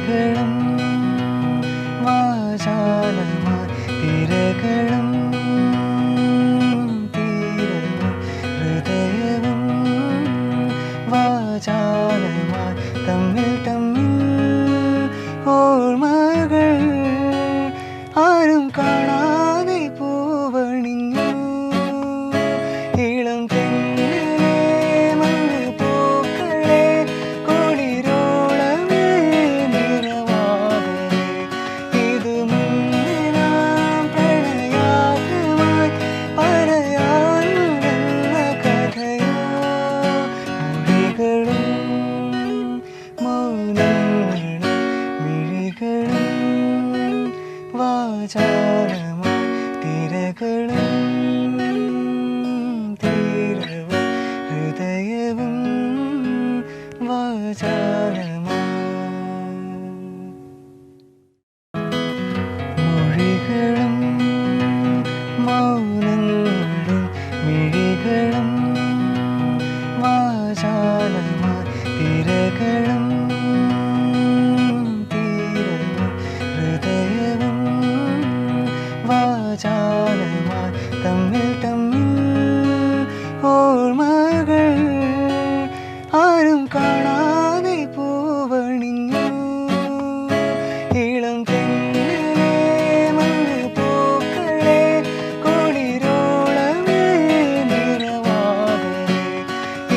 മൊഴികളും വാചാലമായി തിരകളും തീരവും ഹൃദയവും വാചാലമായി തമ്മിൽ തമ്മിൽ ഓർമ്മകൾ ആരും കാണാതെ പൂവണിഞ്ഞു ഇളം തെങ്ങിലെ മഞ്ഞ പൂക്കളെ കൊടിരോളമേ നിറവാകെ ഇത് മുന്നേ നാം പ്രണയാത്രമായി പറയാനുണ്ടെന്ന കഥയോ മൊഴികളും മൗനങ്ങളും മിഴികളും വാചാലമായി തിരകളും തീരവും ഹൃദയവും വാചാലമായി മൊഴികളും മൗനങ്ങളും മിഴികളും വാചാലമായി തിരകളും തീരവും ഹൃദയവും വാചാലമായി തമ്മിൽ തമ്മിൽ ഓർമ്മകൾ ആരും കാണാതെ പൂവണിഞ്ഞു ഇളം തെങ്ങിലെ മഞ്ഞ പൂക്കളെ കൊടിരോളമേ നിറവാകെ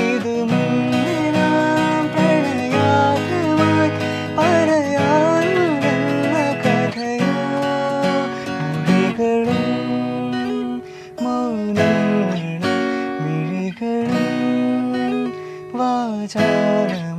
ഇത് മുന്നേ നാം പ്രണയാത്രമായി പറയാനുണ്ടെന്ന കഥയോ മൊഴികളും മൗനങ്ങളും മിഴികളും വാചാലമായി